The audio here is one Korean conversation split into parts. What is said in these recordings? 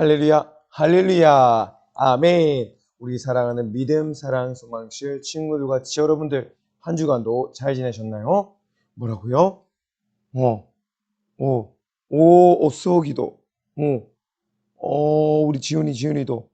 할렐루야, 할렐루야, 아멘. 우리 사랑하는 믿음, 사랑, 소망실 친구들과 여러분들 한 주간도 잘 지내셨나요? 뭐라고요? 어, 소기도, 우리 지훈이도,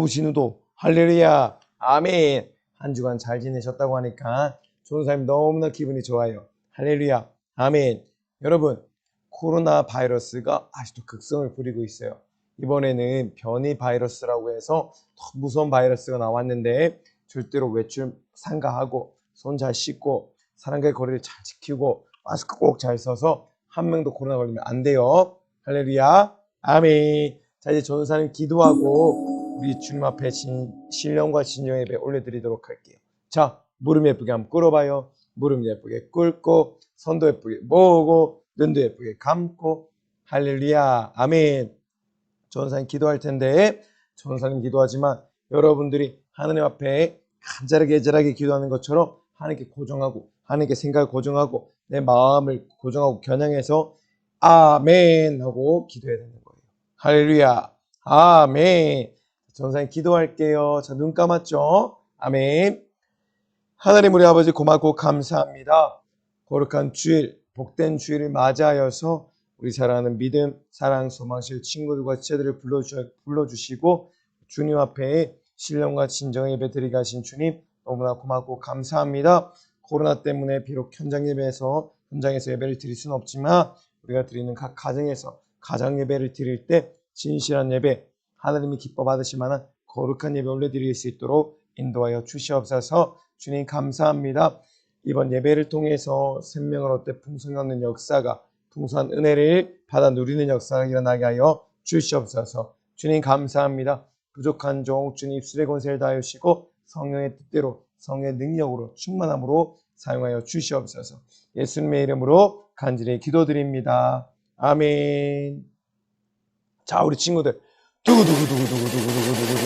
진우도, 할렐루야, 아멘. 한 주간 잘 지내셨다고 하니까 좋은 사람이 너무나 기분이 좋아요. 할렐루야, 아멘. 여러분, 코로나 바이러스가 아직도 극성을 부리고 있어요. 이번에는 변이 바이러스라고 해서 더 무서운 바이러스가 나왔는데 절대로 외출 삼가하고 손 잘 씻고 사람과의 거리를 잘 지키고 마스크 꼭 잘 써서 한 명도 코로나 걸리면 안 돼요. 할렐루야, 아멘. 자, 이제 전사님 기도하고 우리 주님 앞에 신령과 진정 예배 올려드리도록 할게요. 자, 무릎 예쁘게 한번 꿇어봐요. 무릎 예쁘게 꿇고 손도 예쁘게 모으고 눈도 예쁘게 감고 할렐루야, 아멘. 전사님 기도할 텐데 전사님 기도하지만 여러분들이 하느님 앞에 간절하게 기도하는 것처럼 하나님께 고정하고 하나님께 생각을 고정하고 내 마음을 고정하고 겨냥해서 아멘 하고 기도해야 되는 거예요. 할렐루야, 아멘. 전사님 기도할게요. 자, 눈 감았죠? 아멘. 하나님 우리 아버지 고맙고 감사합니다. 거룩한 주일, 복된 주일을 맞이하여서 우리 사랑하는 믿음, 사랑, 소망실 친구들과 지체들을 불러주시고 주님 앞에 신령과 진정의 예배 드리게 하신 주님 너무나 고맙고 감사합니다. 코로나 때문에 비록 현장에서 예배를 드릴 수는 없지만 우리가 드리는 각 가정에서 가정 예배를 드릴 때 진실한 예배, 하나님이 기뻐 받으실 만한 거룩한 예배 올려드릴 수 있도록 인도하여 주시옵소서. 주님 감사합니다. 이번 예배를 통해서 생명을 얻되 풍성히 얻는 역사가 풍성한 은혜를 받아 누리는 역사가 일어나게 하여 주시옵소서. 주님 감사합니다. 부족한 종 주님 입술의 권세를 다하시고 성령의 뜻대로 성령의 능력으로 충만함으로 사용하여 주시옵소서. 예수님의 이름으로 간절히 기도드립니다. 아멘. 자, 우리 친구들 두구두구두구두구두구두구두구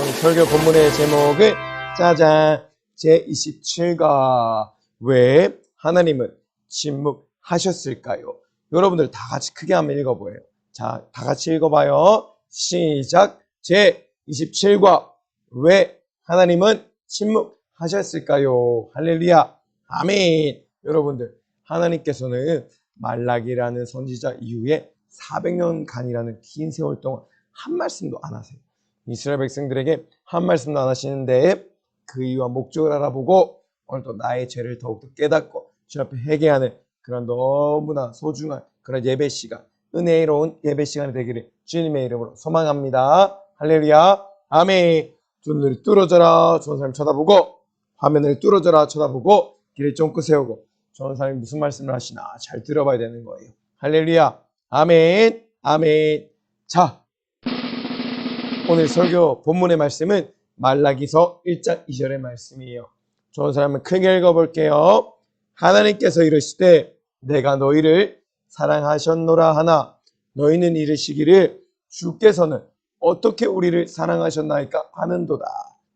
오늘 설교 본문의 제목을 짜잔 제27가 왜 하나님은 침묵하셨을까요? 여러분들 다 같이 크게 한번 읽어보세요. 자, 다 같이 읽어봐요. 시작. 제27과 왜 하나님은 침묵하셨을까요? 할렐루야, 아멘. 여러분들 하나님께서는 말라기라는 선지자 이후에 400년간이라는 긴 세월 동안 한 말씀도 안 하세요. 이스라엘 백성들에게 한 말씀도 안 하시는데 그 이유와 목적을 알아보고 오늘도 나의 죄를 더욱더 깨닫고 주 앞에 회개하는 그런 너무나 소중한 그런 예배 시간, 은혜로운 예배 시간이 되기를 주님의 이름으로 소망합니다. 할렐루야, 아멘. 두 눈을 뚫어져라 좋은 사람 쳐다보고 화면을 뚫어져라 쳐다보고 길을 쫑긋 세우고 좋은 사람이 무슨 말씀을 하시나 잘 들어봐야 되는 거예요. 할렐루야, 아멘, 아멘. 자, 오늘 설교 본문의 말씀은 말라기서 1장 2절의 말씀이에요. 좋은 사람은 크게 읽어볼게요. 하나님께서 이르시되 내가 너희를 사랑하셨노라 하나 너희는 이르시기를 주께서는 어떻게 우리를 사랑하셨나이까 하는도다.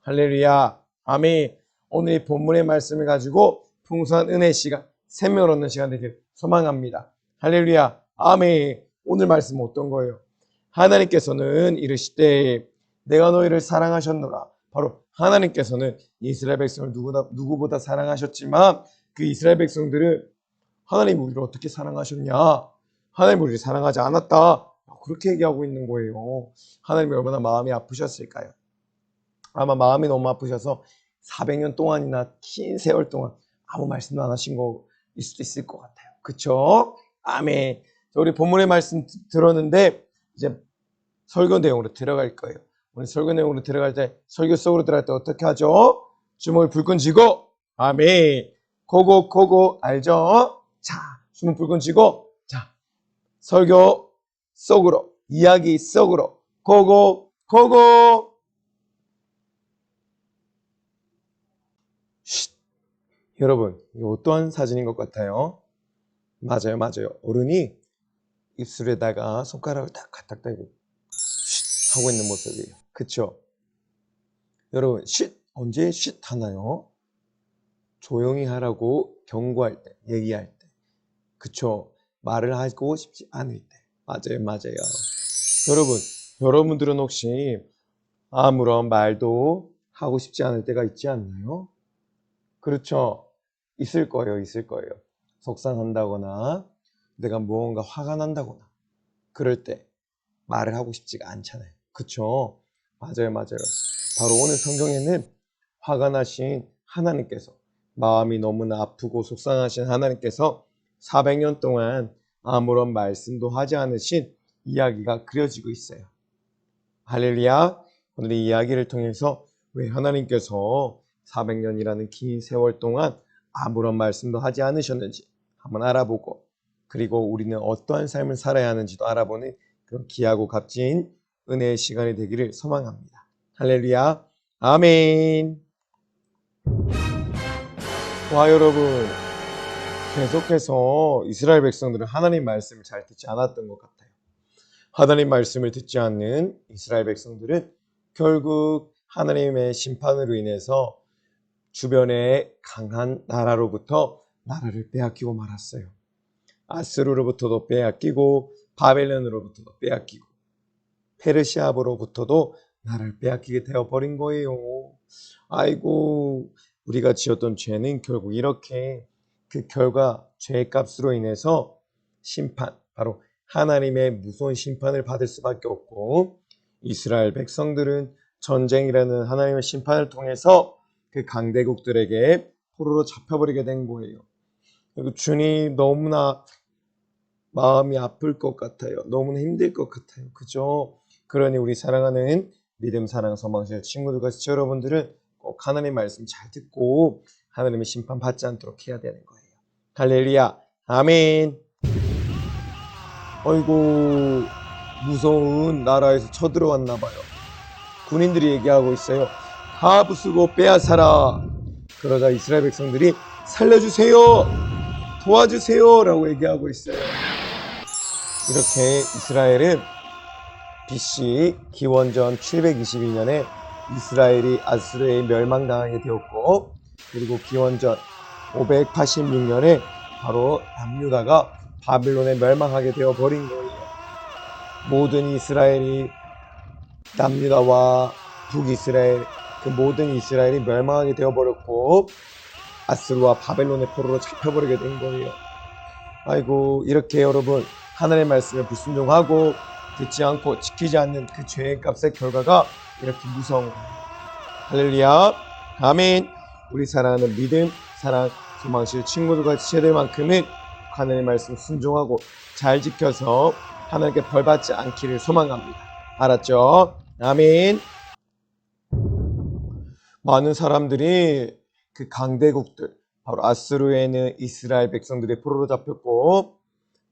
할렐루야, 아멘. 오늘 이 본문의 말씀을 가지고 풍성한 은혜 시간, 생명을 얻는 시간 되길 소망합니다. 할렐루야, 아멘. 오늘 말씀은 어떤 거예요? 하나님께서는 이르시되 내가 너희를 사랑하셨노라. 바로 하나님께서는 이스라엘 백성을 누구보다 사랑하셨지만 그 이스라엘 백성들은 하나님 우리를 어떻게 사랑하셨냐? 하나님 우리를 사랑하지 않았다. 그렇게 얘기하고 있는 거예요. 하나님이 얼마나 마음이 아프셨을까요? 아마 마음이 너무 아프셔서 400년 동안이나 긴 세월 동안 아무 말씀도 안 하신 거일 수도 있을 것 같아요. 그쵸? 아멘. 우리 본문의 말씀 들었는데 이제 설교 내용으로 들어갈 거예요. 오늘 설교 내용으로 들어갈 때 설교 속으로 들어갈 때 어떻게 하죠? 주먹을 불끈 쥐고 아멘. 고고 알죠? 자, 주먹 불끈 쥐고 자, 설교 속으로 이야기 속으로 고고 쉿. 여러분 이거 어떠한 사진인 것 같아요? 맞아요. 어른이 입술에다가 손가락을 딱 갖다 대고 쉿 하고 있는 모습이에요. 그쵸? 여러분 쉿 언제 쉿 하나요? 조용히 하라고 경고할 때, 얘기할 때. 그쵸? 말을 하고 싶지 않을 때. 맞아요, 맞아요. 여러분, 여러분들은 혹시 아무런 말도 하고 싶지 않을 때가 있지 않나요? 그렇죠. 있을 거예요, 있을 거예요. 속상한다거나, 내가 무언가 화가 난다거나, 그럴 때 말을 하고 싶지가 않잖아요. 그쵸? 맞아요, 맞아요. 바로 오늘 성경에는 화가 나신 하나님께서, 마음이 너무나 아프고 속상하신 하나님께서 400년 동안 아무런 말씀도 하지 않으신 이야기가 그려지고 있어요. 할렐루야. 오늘 이 이야기를 통해서 왜 하나님께서 400년이라는 긴 세월 동안 아무런 말씀도 하지 않으셨는지 한번 알아보고, 그리고 우리는 어떠한 삶을 살아야 하는지도 알아보는 그런 귀하고 값진 은혜의 시간이 되기를 소망합니다. 할렐루야. 아멘. 와, 여러분, 계속해서 이스라엘 백성들은 하나님 말씀을 잘 듣지 않았던 것 같아요. 하나님 말씀을 듣지 않는 이스라엘 백성들은 결국 하나님의 심판으로 인해서 주변의 강한 나라로부터 나라를 빼앗기고 말았어요. 아스루로부터도 빼앗기고, 바벨론으로부터도 빼앗기고, 페르시아로부터도 나라를 빼앗기게 되어버린 거예요. 아이고, 우리가 지었던 죄는 결국 이렇게 그 결과, 죄의 값으로 인해서 심판, 바로 하나님의 무서운 심판을 받을 수밖에 없고, 이스라엘 백성들은 전쟁이라는 하나님의 심판을 통해서 그 강대국들에게 포로로 잡혀버리게 된 거예요. 그리고 주님 너무나 마음이 아플 것 같아요. 너무나 힘들 것 같아요. 그죠? 그러니 우리 사랑하는 믿음, 사랑, 소망실 친구들과 시청자 여러분들은 꼭 하나님 말씀 잘 듣고 하나님의 심판 받지 않도록 해야 되는 거예요. 할렐루야. 아멘. 어이고, 무서운 나라에서 쳐들어왔나 봐요. 군인들이 얘기하고 있어요. 다 부수고 빼앗아라. 그러자 이스라엘 백성들이 살려주세요, 도와주세요 라고 얘기하고 있어요. 이렇게 이스라엘은 BC 기원전 722년에 이스라엘이 아수르에 멸망당하게 되었고, 그리고 기원전 586년에 바로 남유다가 바빌론에 멸망하게 되어버린 거예요. 모든 이스라엘이, 남유다와 북이스라엘, 그 모든 이스라엘이 멸망하게 되어버렸고 아스루와 바벨론의 포로로 잡혀버리게 된 거예요. 아이고, 이렇게 여러분 하나님의 말씀에 불순종하고 듣지 않고 지키지 않는 그 죄의 값의 결과가 이렇게 무서운 거예요. 할렐루야. 아멘. 우리 사랑하는 믿음, 사랑, 소망실 친구들과 지체들만큼은 하나님의 말씀 순종하고 잘 지켜서 하나님께 벌받지 않기를 소망합니다. 알았죠? 아멘. 많은 사람들이 그 강대국들, 바로 아스루에는 이스라엘 백성들이 포로로 잡혔고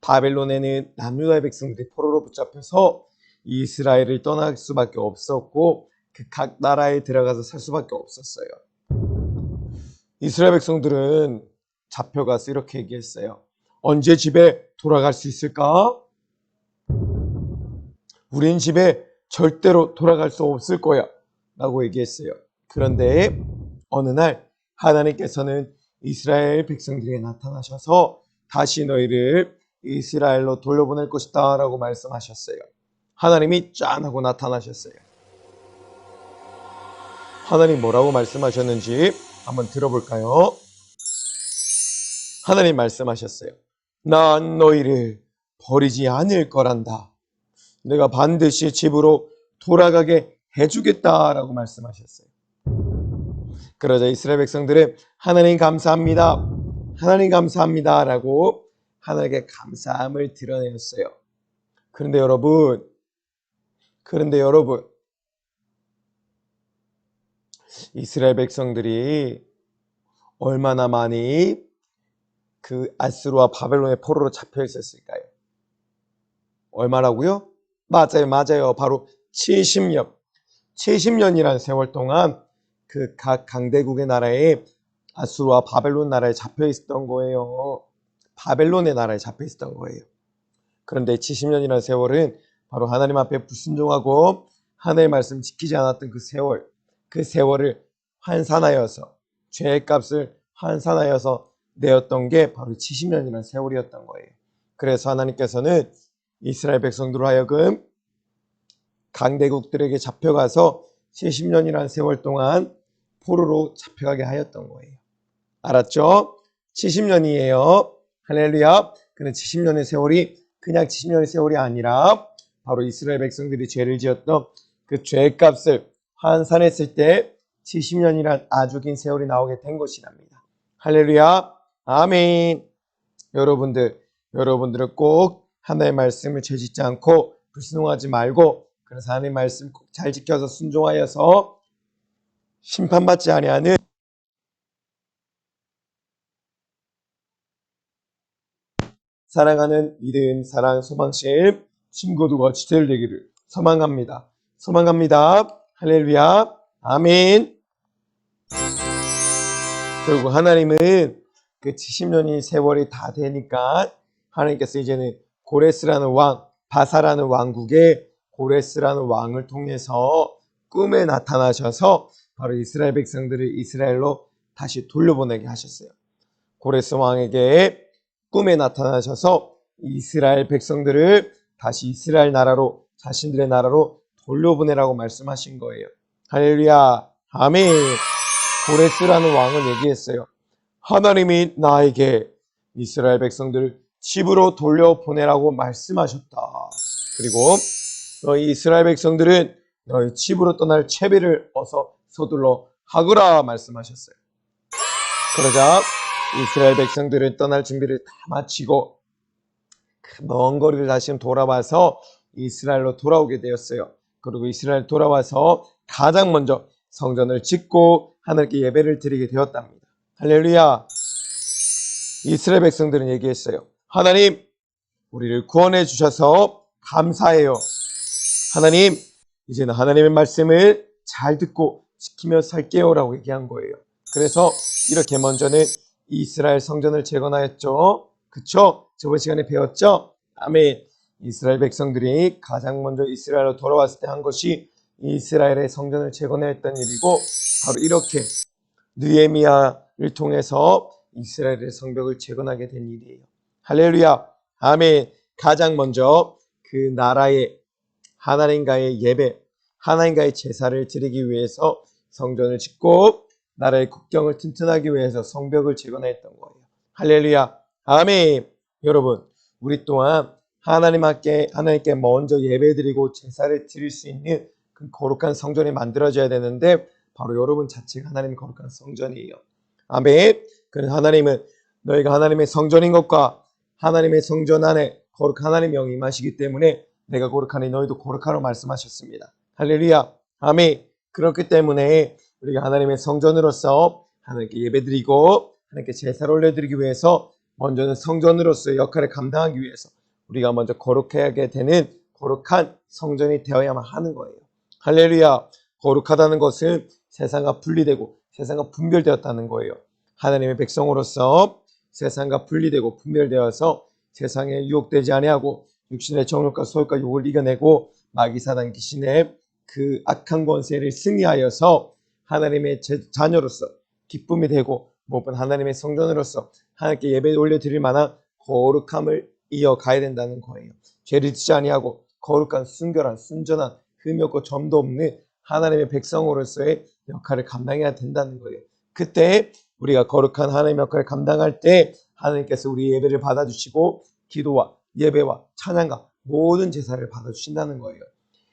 바벨론에는 남유다의 백성들이 포로로 붙잡혀서 이스라엘을 떠날 수밖에 없었고 그 각 나라에 들어가서 살 수밖에 없었어요. 이스라엘 백성들은 잡혀가서 이렇게 얘기했어요. 언제 집에 돌아갈 수 있을까? 우린 집에 절대로 돌아갈 수 없을 거야 라고 얘기했어요. 그런데 어느 날 하나님께서는 이스라엘 백성들에게 나타나셔서 다시 너희를 이스라엘로 돌려보낼 것이다 라고 말씀하셨어요. 하나님이 짠 하고 나타나셨어요. 하나님 뭐라고 말씀하셨는지 한번 들어볼까요? 하나님 말씀하셨어요. 난 너희를 버리지 않을 거란다. 내가 반드시 집으로 돌아가게 해주겠다라고 말씀하셨어요. 그러자 이스라엘 백성들은 하나님 감사합니다, 하나님 감사합니다 라고 하나님께 감사함을 드러내었어요. 그런데 여러분, 이스라엘 백성들이 얼마나 많이 그 아스루와 바벨론의 포로로 잡혀 있었을까요? 얼마라고요? 맞아요. 바로 70년. 70년이라는 세월 동안 그 각 강대국의 나라에 아수르와 바벨론 나라에 잡혀 있었던 거예요. 바벨론의 나라에 잡혀 있었던 거예요. 그런데 70년이라는 세월은 바로 하나님 앞에 불순종하고 하나님의 말씀 지키지 않았던 그 세월, 그 세월을 환산하여서 죄의 값을 환산하여서 내었던 게 바로 70년이라는 세월이었던 거예요. 그래서 하나님께서는 이스라엘 백성들로 하여금 강대국들에게 잡혀가서 70년이라는 세월 동안 포로로 잡혀가게 하였던 거예요. 알았죠? 70년이에요. 할렐루야. 근데 70년의 세월이 그냥 70년의 세월이 아니라 바로 이스라엘 백성들이 죄를 지었던 그 죄값을 환산했을 때 70년이란 아주 긴 세월이 나오게 된 것이랍니다. 할렐루야. 아멘. 여러분들은 꼭 하나님의 말씀을 죄짓지 않고 불순종하지 말고, 그래서 하나님의 말씀 꼭 잘 지켜서 순종하여서 심판받지 아니하는 사랑하는 믿음, 사랑, 소망심, 친구들과 지체들 되기를 소망합니다. 할렐루야. 아멘. 결국 하나님은 그 70년이 세월이 다 되니까 하나님께서 이제는 고레스라는 왕, 바사라는 왕국의 고레스라는 왕을 통해서 꿈에 나타나셔서 바로 이스라엘 백성들을 이스라엘로 다시 돌려보내게 하셨어요. 고레스 왕에게 꿈에 나타나셔서 이스라엘 백성들을 다시 이스라엘 나라로, 자신들의 나라로 돌려보내라고 말씀하신 거예요. 할렐루야. 아멘. 고레스라는 왕은 얘기했어요. 하나님이 나에게 이스라엘 백성들을 집으로 돌려보내라고 말씀하셨다. 그리고 너희 이스라엘 백성들은 너희 집으로 떠날 채비를 어서 서둘러 하거라 말씀하셨어요. 그러자 이스라엘 백성들은 떠날 준비를 다 마치고 그 먼 거리를 다시 돌아와서 이스라엘로 돌아오게 되었어요. 그리고 이스라엘 돌아와서 가장 먼저 성전을 짓고 하나님께 예배를 드리게 되었답니다. 할렐루야. 이스라엘 백성들은 얘기했어요. 하나님, 우리를 구원해 주셔서 감사해요. 하나님, 이제는 하나님의 말씀을 잘 듣고 지키며 살게요 라고 얘기한 거예요. 그래서 이렇게 먼저는 이스라엘 성전을 재건하였죠. 그쵸? 저번 시간에 배웠죠? 아멘. 이스라엘 백성들이 가장 먼저 이스라엘로 돌아왔을 때 한 것이 이스라엘의 성전을 재건했던 일이고, 바로 이렇게 느헤미야를 통해서 이스라엘의 성벽을 재건하게 된 일이에요. 할렐루야. 아멘. 가장 먼저 그 나라의 하나님과의 예배, 하나님과의 제사를 드리기 위해서 성전을 짓고 나라의 국경을 튼튼하기 위해서 성벽을 재건했던 거예요. 할렐루야. 아멘. 여러분, 우리 또한 하나님께 먼저 예배드리고 제사를 드릴 수 있는 그 거룩한 성전이 만들어져야 되는데, 바로 여러분 자체가 하나님의 거룩한 성전이에요. 아멘. 그래서 하나님은 너희가 하나님의 성전인 것과 하나님의 성전 안에 거룩한 하나님의 영이 임하시기 때문에 내가 거룩하니 너희도 거룩하라고 말씀하셨습니다. 할렐루야. 아멘. 그렇기 때문에 우리가 하나님의 성전으로서 하나님께 예배드리고 하나님께 제사를 올려드리기 위해서 먼저는 성전으로서의 역할을 감당하기 위해서 우리가 먼저 거룩하게 되는 거룩한 성전이 되어야만 하는 거예요. 할렐루야. 거룩하다는 것은 세상과 분리되고 세상과 분별되었다는 거예요. 하나님의 백성으로서 세상과 분리되고 분별되어서 세상에 유혹되지 아니하고 육신의 정욕과 소욕과 욕을 이겨내고 마귀 사단 귀신의 그 악한 권세를 승리하여서 하나님의 자녀로서 기쁨이 되고 무엇보다 하나님의 성전으로서 하나님께 예배 올려드릴 만한 거룩함을 이어가야 된다는 거예요. 죄를 짓지 아니하고 거룩한 순결한 순전한 흠이 없고 점도 없는 하나님의 백성으로서의 역할을 감당해야 된다는 거예요. 그때 우리가 거룩한 하나님의 역할을 감당할 때 하나님께서 우리 예배를 받아주시고 기도와 예배와 찬양과 모든 제사를 받아주신다는 거예요.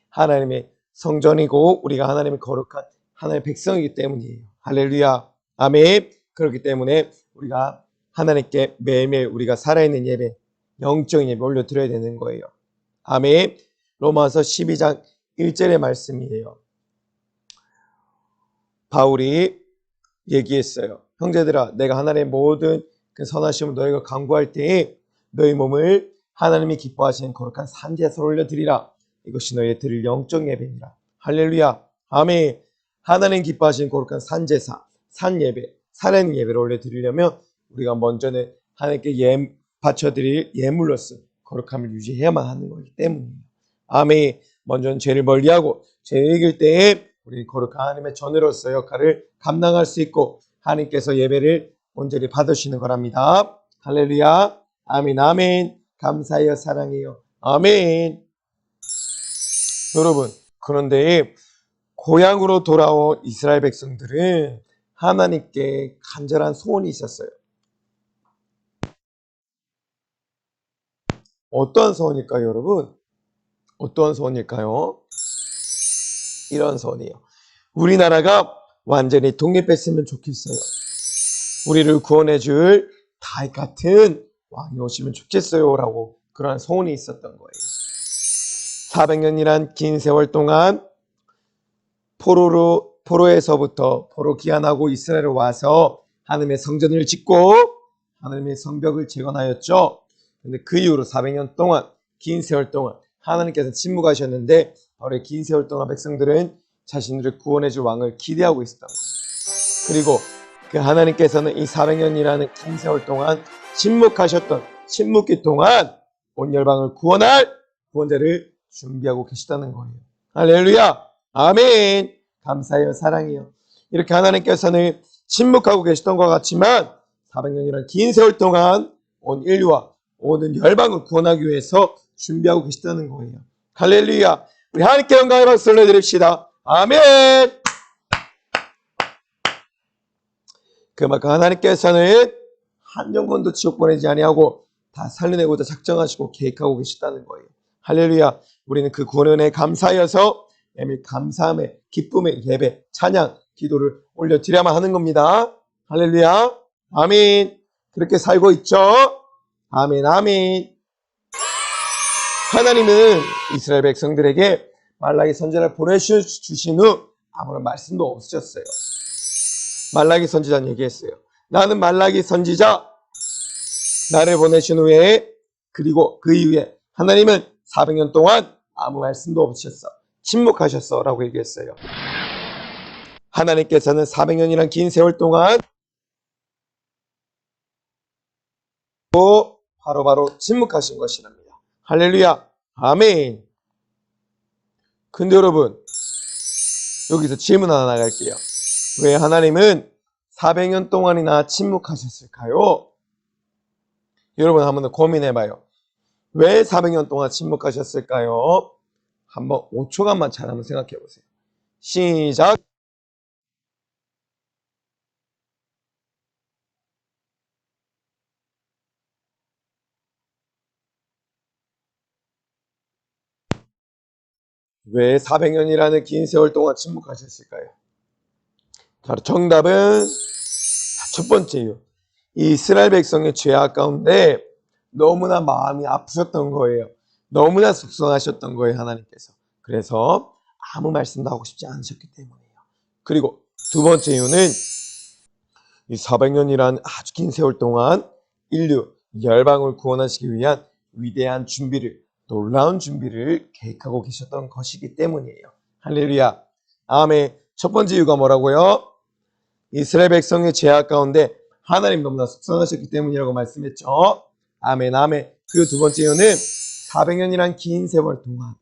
하나님의 성전이고 우리가 하나님의 거룩한 하나님의 백성이기 때문이에요. 할렐루야. 아멘. 그렇기 때문에 우리가 하나님께 매일매일 우리가 살아있는 예배, 영적인 예배 올려드려야 되는 거예요. 아멘. 로마서 12장 1절의 말씀이에요. 바울이 얘기했어요. 형제들아, 내가 하나님의 모든 그 선하심을 너희가 간구할 때에 너희 몸을 하나님이 기뻐하시는 거룩한 산제사를 올려드리라. 이것이 너희의 드릴 영적 예배니라. 할렐루야. 아멘. 하나님 기뻐하시는 거룩한 산제사, 산예배, 살아있는 예배를 올려드리려면 우리가 먼저는 하나님께 바쳐드릴 예물로서 거룩함을 유지해야만 하는 거기 때문이에요. 아멘. 먼저는 죄를 멀리하고 죄를 이길 때에 우리 거룩한 하나님의 전으로서 역할을 감당할 수 있고 하나님께서 예배를 온전히 받으시는 거랍니다. 할렐루야. 아멘. 아멘. 감사해요. 사랑해요. 아멘. 여러분, 그런데 고향으로 돌아온 이스라엘 백성들은 하나님께 간절한 소원이 있었어요. 어떤 소원일까요, 여러분? 어떤 소원일까요? 이런 소원이에요. 우리나라가 완전히 독립했으면 좋겠어요. 우리를 구원해줄 다윗 같은 왕이 오시면 좋겠어요. 라고 그러한 소원이 있었던 거예요. 400년이란 긴 세월 동안 포로에서부터 포로 귀환하고 이스라엘에 와서 하나님의 성전을 짓고 하나님의 성벽을 재건하였죠. 근데 그 이후로 400년 동안 긴 세월 동안 하나님께서 침묵하셨는데 바로 긴 세월 동안 백성들은 자신들을 구원해줄 왕을 기대하고 있었던 거예요. 그리고 그 하나님께서는 이 400년이라는 긴 세월 동안 침묵하셨던 침묵기 동안 온 열방을 구원할 구원자를 준비하고 계시다는 거예요. 할렐루야. 아멘. 감사해요. 사랑해요. 이렇게 하나님께서는 침묵하고 계시던 것 같지만 400년이라는 긴 세월 동안 온 인류와 모든 열방을 구원하기 위해서 준비하고 계시다는 거예요. 할렐루야. 우리 하나님께 영광의 박수를 내드립시다. 아멘. 그만큼 하나님께서는 한 영혼도 지옥 보내지 아니하고 다 살려내고자 작정하시고 계획하고 계시다는 거예요. 할렐루야. 우리는 그 구원에 감사하여서 매일 감사함의 기쁨의 예배, 찬양, 기도를 올려드려야만 하는 겁니다. 할렐루야. 아멘. 그렇게 살고 있죠? 아멘, 아멘. 하나님은 이스라엘 백성들에게 말라기 선지자를 보내주신 후 아무런 말씀도 없으셨어요. 말라기 선지자는 얘기했어요. 나는 말라기 선지자, 나를 보내신 후에 그리고 그 이후에 하나님은 400년 동안 아무 말씀도 없으셨어. 침묵하셨어 라고 얘기했어요. 하나님께서는 400년이란 긴 세월 동안 바로 침묵하신 것이랍니다. 할렐루야. 아멘. 근데 여러분, 여기서 질문 하나 나갈게요. 왜 하나님은 400년 동안이나 침묵하셨을까요? 여러분 한번 더 고민해봐요. 왜 400년 동안 침묵하셨을까요? 한번 5초간만 잘 한번 생각해보세요. 시작. 왜 400년이라는 긴 세월 동안 침묵하셨을까요? 자, 정답은 첫 번째 이유. 이스라엘 백성의 죄악 가운데 너무나 마음이 아프셨던 거예요. 너무나 속상하셨던 거예요, 하나님께서. 그래서 아무 말씀도 하고 싶지 않으셨기 때문이에요. 그리고 두 번째 이유는 이 400년이란 아주 긴 세월 동안 인류, 열방을 구원하시기 위한 위대한 준비를, 놀라운 준비를 계획하고 계셨던 것이기 때문이에요. 할렐루야. 아멘. 첫 번째 이유가 뭐라고요? 이스라엘 백성의 죄악 가운데 하나님 너무나 속상하셨기 때문이라고 말씀했죠. 아멘, 아멘. 그리고 두 번째 이유는 400년이란 긴 세월 동안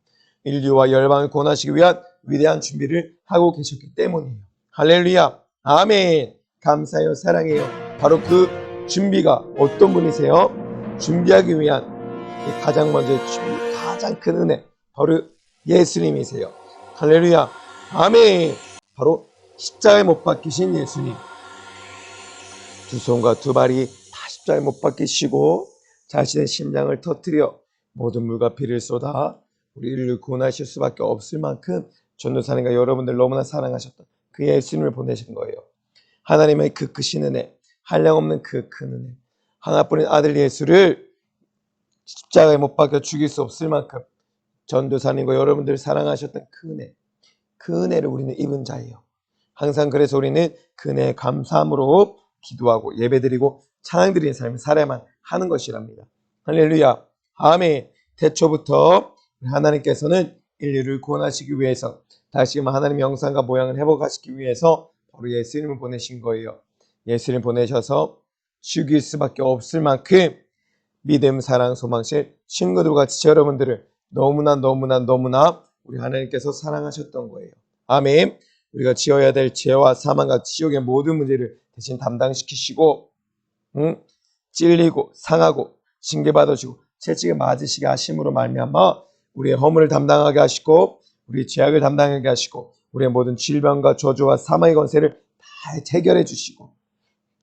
인류와 열방을 구원하시기 위한 위대한 준비를 하고 계셨기 때문이에요. 할렐루야. 아멘. 감사해요. 사랑해요. 바로 그 준비가 어떤 분이세요? 준비하기 위한 가장 먼저 준비, 가장 큰 은혜, 바로 예수님이세요. 할렐루야. 아멘. 바로 십자가에 못 박히신 예수님. 두 손과 두 발이 다 십자가에 못 박히시고 자신의 심장을 터뜨려 모든 물과 피를 쏟아 우리 인류를 구원하실 수밖에 없을 만큼 전도사님과 여러분들 너무나 사랑하셨던 그 예수님을 보내신 거예요. 하나님의 그 크신 은혜, 한량없는 그 큰 은혜, 하나뿐인 아들 예수를 십자가에 못 박혀 죽일 수 없을 만큼 전도사님과 여러분들 사랑하셨던 그 은혜, 그 은혜를 우리는 입은 자예요. 항상 그래서 우리는 그 은혜에 감사함으로 기도하고 예배드리고 찬양드리는 삶을 살아야만 하는 것이랍니다. 할렐루야. 아멘. 태초부터 하나님께서는 인류를 구원하시기 위해서 다시금 하나님의 형상과 모양을 회복하시기 위해서 바로 예수님을 보내신 거예요. 예수님 보내셔서 죽일 수밖에 없을 만큼 믿음, 사랑, 소망실 친구들과 지체 여러분들을 너무나 우리 하나님께서 사랑하셨던 거예요. 아멘. 우리가 지어야 될 죄와 사망과 지옥의 모든 문제를 대신 담당시키시고 찔리고 상하고 징계받으시고 채찍에 맞으시게 하심으로 말미암아 우리의 허물을 담당하게 하시고 우리의 죄악을 담당하게 하시고 우리의 모든 질병과 저주와 사망의 권세를 다 해결해 주시고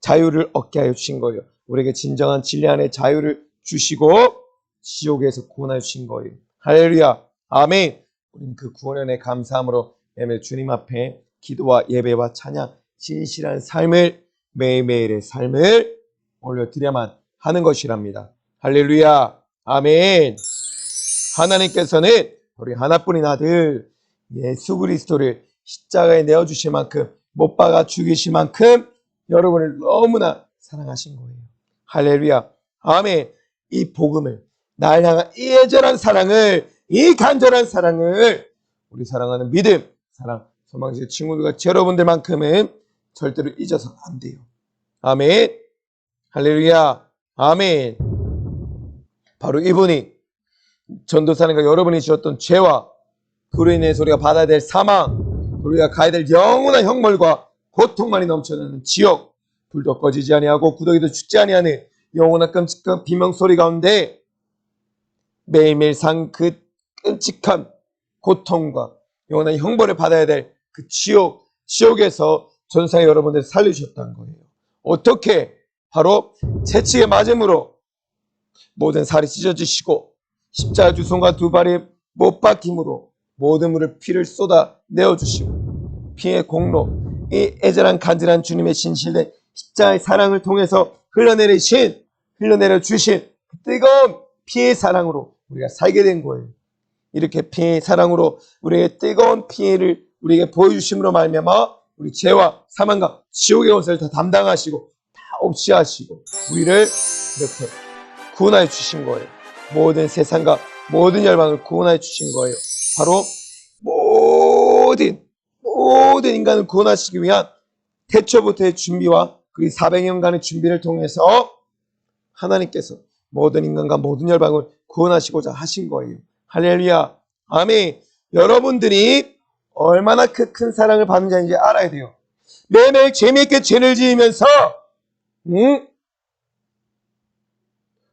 자유를 얻게 하여 주신 거예요. 우리에게 진정한 진리 안에 자유를 주시고 지옥에서 구원하여 주신 거예요. 할렐루야. 아멘. 우리는 그 구원에 감사함으로 매일 주님 앞에 기도와 예배와 찬양, 진실한 삶을 매일매일의 삶을 올려드려야만 하는 것이랍니다. 할렐루야. 아멘. 하나님께서는 우리 하나뿐인 아들 예수 그리스도를 십자가에 내어주실 만큼 못 박아 죽이실 만큼 여러분을 너무나 사랑하신 거예요. 할렐루야. 아멘. 이 복음을, 날 향한 이 애절한 사랑을, 이 간절한 사랑을 우리 사랑하는 믿음, 사랑, 소망지의 친구들과 여러분들만큼은 절대로 잊어서는 안 돼요. 아멘. 할렐루야. 아멘. 바로 이분이 전도사님과 여러분이 지었던 죄와 그로 인해서 우리가 받아야 될 사망, 우리가 가야 될 영원한 형벌과 고통만이 넘쳐나는 지옥, 불도 꺼지지 아니하고 구더기도 죽지 아니하는 영원한 끔찍한 비명소리 가운데 매일매일 산 그 끔찍한 고통과 영원한 형벌을 받아야 될 그 지옥에서 전사의 여러분들 살려주셨다는 거예요. 어떻게? 바로 채찍에 맞음으로 모든 살이 찢어지시고 십자가 두 손과 두 발이 못 박힘으로 모든 물을 피를 쏟아 내어주시고 피의 공로, 이 애절한 간절한 주님의 진실된 십자가의 사랑을 통해서 흘러내려 주신 그 뜨거운 피의 사랑으로 우리가 살게 된 거예요. 이렇게 피의 사랑으로 우리의 뜨거운 피해를 우리에게 보여주심으로 말미암아 우리 죄와 사망과 지옥의 원수를 다 담당하시고 다 없이 하시고 우리를 이렇게 구원하여 주신 거예요. 모든 세상과 모든 열방을 구원하여 주신 거예요. 바로 모든 인간을 구원하시기 위한 태초부터의 준비와 그 400년간의 준비를 통해서 하나님께서 모든 인간과 모든 열방을 구원하시고자 하신 거예요. 할렐루야. 아멘. 여러분들이 얼마나 그 큰 사랑을 받는 자인지 알아야 돼요. 매일매일 재미있게 죄를 지으면서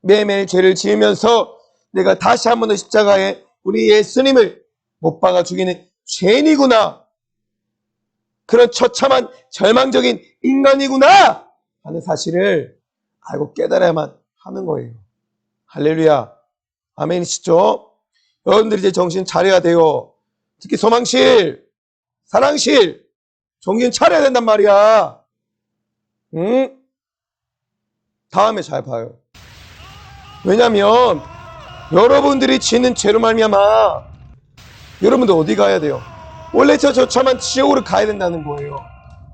매일매일 죄를 지으면서 내가 다시 한 번 더 십자가에 우리 예수님을 못 박아 죽이는 죄인이구나, 그런 처참한 절망적인 인간이구나 하는 사실을 알고 깨달아야만 하는 거예요. 할렐루야. 아멘이시죠? 여러분들이 이제 정신 차려야 돼요. 특히 소망실, 사랑실 정신 차려야 된단 말이야. 다음에 잘 봐요. 왜냐면 여러분들이 짓는 죄로 말미암아 여러분들 어디 가야 돼요? 원래 저 처참한 지옥으로 가야 된다는 거예요.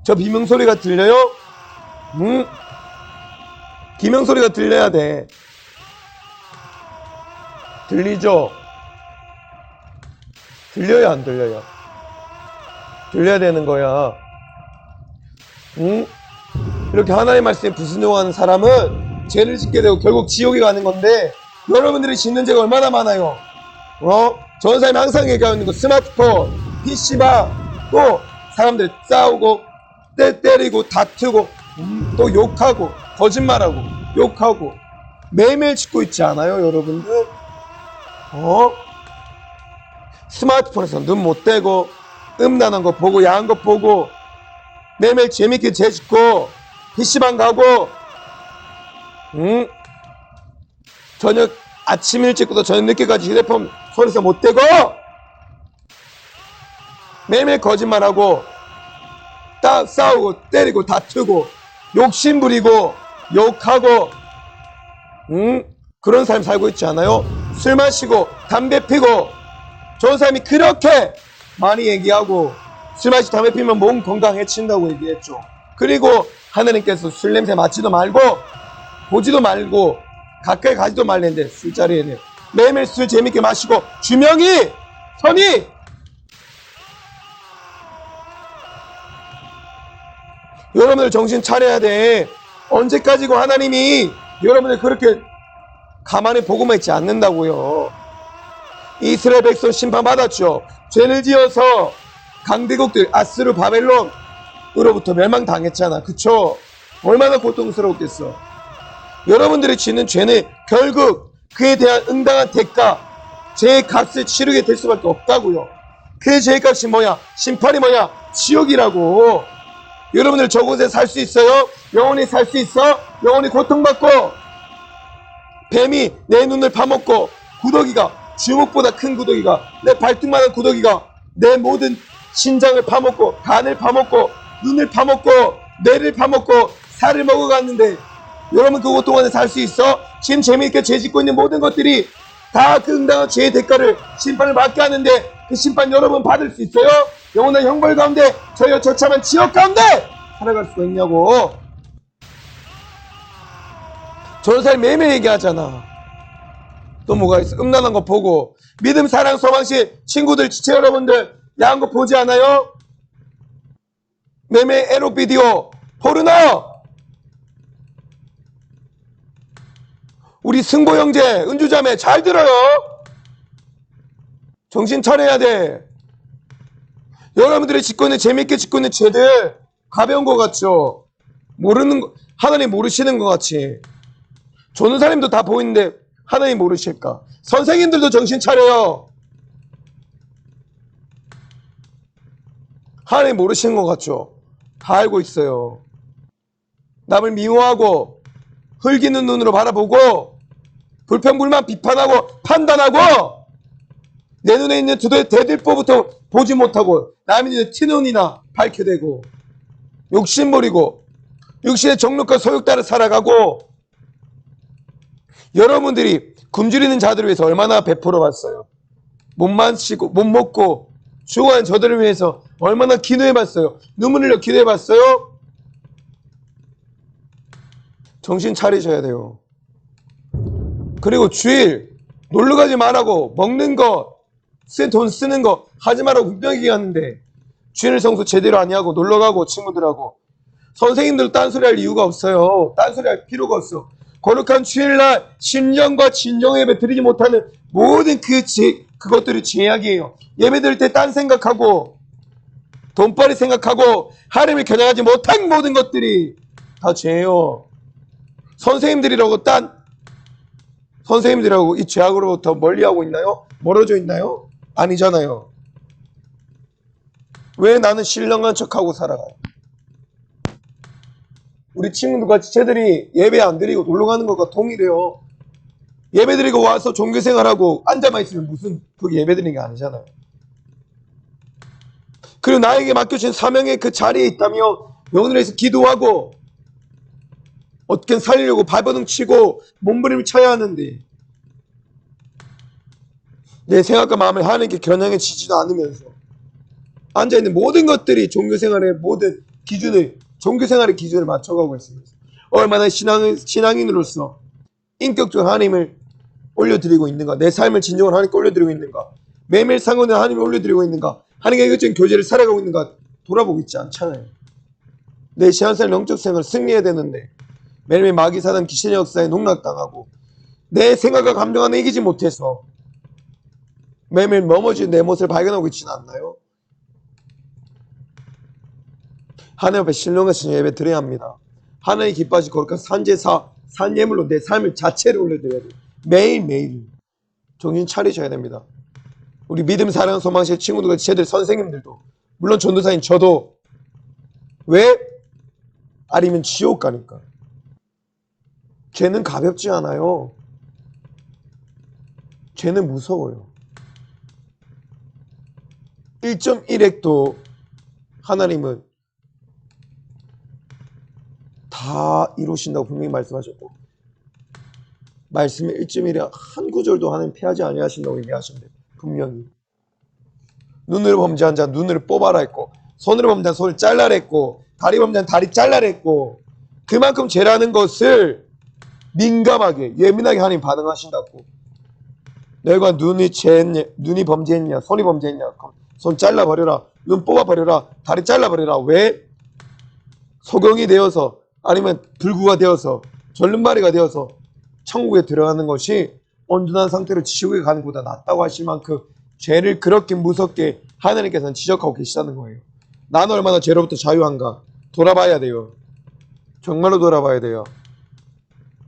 저 비명소리가 들려요? 비명소리가 들려야 돼. 들리죠? 들려요, 안 들려요? 들려야 되는 거야. 이렇게 하나님의 말씀에 불순종하는 사람은 죄를 짓게 되고 결국 지옥에 가는 건데, 여러분들이 짓는 죄가 얼마나 많아요. 전사님이 항상 얘기하고 있는 거, 스마트폰, PC방, 또 사람들 싸우고 때리고 다투고 또 욕하고 거짓말하고 욕하고 매일매일 짓고 있지 않아요, 여러분들? 스마트폰에서 눈 못 떼고 음란한 거 보고 야한 거 보고 매일매일 재밌게 죄 짓고 PC방 가고 저녁 아침 일찍부터 저녁 늦게까지 휴대폰 손에서 못 떼고 매일매일 거짓말하고 싸우고 때리고 다투고 욕심 부리고 욕하고 그런 삶 살고 있지 않아요? 술 마시고 담배 피고 좋은 사람이 그렇게 많이 얘기하고 술 마시고 담배 피면 몸 건강 해친다고 얘기했죠. 그리고 하나님께서 술 냄새 맡지도 말고 보지도 말고 가까이 가지도 말랬는데 술자리에는 매일매일 술 재밌게 마시고 주명이 선이 여러분들 정신 차려야 돼. 언제까지고 하나님이 여러분들 그렇게 가만히 보고만 있지 않는다고요. 이스라엘 백성 심판받았죠. 죄를 지어서 강대국들 아스르 바벨론으로부터 멸망당했잖아. 그쵸? 얼마나 고통스러웠겠어. 여러분들이 짓는 죄는 결국 그에 대한 응당한 대가, 제 값을 치르게 될 수밖에 없다고요. 그 제 값이 뭐야? 심판이 뭐야? 지옥이라고. 여러분들 저곳에 살 수 있어요? 영원히 살 수 있어? 영원히 고통받고 뱀이 내 눈을 파먹고 구더기가, 주먹보다 큰 구더기가, 내 발등만한 구더기가 내 모든 신장을 파먹고 간을 파먹고 눈을 파먹고 뇌를 파먹고 살을 먹어갔는데 여러분 그곳 동안에 살 수 있어? 지금 재미있게 죄짓고 있는 모든 것들이 다 그 응당한 죄의 대가를, 심판을 받게 하는데 그 심판 여러분 받을 수 있어요? 영원한 형벌 가운데, 저희와 처참한 지옥 가운데 살아갈 수가 있냐고. 전사를 매일매일 얘기하잖아. 또 뭐가 있어? 음란한 거 보고, 믿음, 사랑, 소망시 친구들, 지체 여러분들 야한 거 보지 않아요? 매매 에로 비디오, 포르노. 우리 승보 형제, 은주자매 잘 들어요. 정신 차려야 돼. 여러분들이 짓고 있는, 재밌게 짓고 있는 죄들 가벼운 거 같죠? 모르는 거, 하나님 모르시는 것 같이. 전우사님도 다 보이는데 하나님 모르실까? 선생님들도 정신 차려요. 하나님 모르시는 것 같죠? 다 알고 있어요. 남을 미워하고 흘기는 눈으로 바라보고 불평불만 비판하고 판단하고 내 눈에 있는 대들보부터 보지 못하고 남이 있는 티눈이나 밝혀대고 욕심부리고 육신의 정욕과 소욕 따라 살아가고. 여러분들이 굶주리는 자들을 위해서 얼마나 베풀어 봤어요? 못 마시고 못 먹고 죽어가는 저들을 위해서 얼마나 기도해 봤어요? 눈물 흘려 기도해 봤어요? 정신 차리셔야 돼요. 그리고 주일 놀러 가지 말라고, 먹는 거, 돈 쓰는 거 하지 말라고 분명히 얘기하는데 주일 성수 제대로 안 하고 놀러 가고 친구들하고. 선생님들 딴소리 할 이유가 없어요. 딴소리 할 필요가 없어. 거룩한 주일날 신령과 진정 예배 드리지 못하는 모든 그것들이 죄악이에요. 예배 드릴 때 딴 생각하고 돈벌이 생각하고 하나님을 겨냥하지 못한 모든 것들이 다 죄예요. 선생님들이라고 이 죄악으로부터 멀리하고 있나요? 멀어져 있나요? 아니잖아요. 왜 나는 신령한 척하고 살아가요? 우리 친구들과 지체들이 예배 안 드리고 놀러 가는 것과 동일해요. 예배 드리고 와서 종교생활하고 앉아만 있으면 무슨 그게 예배 드리는 게 아니잖아요. 그리고 나에게 맡겨진 사명의 그 자리에 있다면 영혼에서 기도하고 어떻게 살리려고 발버둥 치고 몸부림을 쳐야 하는데 내 생각과 마음을 하나님께 겨냥해지지도 않으면서 앉아있는 모든 것들이 종교생활의 모든 종교생활의 기준을 맞춰가고 있습니다. 얼마나 신앙인으로서 인격적으로 하나님을 올려드리고 있는가, 내 삶을 진정으로 하나님께 올려드리고 있는가, 매일매일 상관을 하나님께 올려드리고 있는가, 하나님과 인격적인 교제를 살아가고 있는가 돌아보고 있지 않잖아요. 내 신앙생활, 영적 생활을 승리해야 되는데 매일매일 마귀 사단 귀신의 역사에 농락당하고 내 생각과 감정 하나 이기지 못해서 매일매일 넘어진 내 모습을 발견하고 있지는 않나요? 하나님 앞에 신령하신 예배 드려야 합니다. 하나님 기뻐하시 거룩한 산제사, 산예물로 내 삶을 자체를 올려드려야 돼요. 매일매일 정신 차리셔야 됩니다. 우리 믿음, 사랑, 소망실 친구들과 지체들, 선생님들도, 물론 전도사인 저도. 왜? 아니면 지옥 가니까. 죄는 가볍지 않아요. 죄는 무서워요. 1.1핵도 하나님은 다 이루신다고 분명히 말씀하셨고, 말씀의 1.1에 한 구절도 하나님 피하지 아니하신다고 얘기하신대. 분명히 눈으로 범죄한 자 눈을 뽑아라 했고, 손으로 범죄한 손을 잘라라 했고, 다리 범죄한 다리 잘라라 했고, 그만큼 죄라는 것을 민감하게 예민하게 하나님 반응하신다고. 너희가 눈이 범죄했냐, 손이 범죄했냐, 손 잘라버려라, 눈 뽑아버려라, 다리 잘라버려라. 왜? 소경이 되어서 아니면 불구가 되어서 절름발이가 되어서 천국에 들어가는 것이 온전한 상태로 지옥에 가는 것보다 낫다고 하실 만큼 죄를 그렇게 무섭게 하나님께서는 지적하고 계시다는 거예요. 나는 얼마나 죄로부터 자유한가 돌아봐야 돼요. 정말로 돌아봐야 돼요.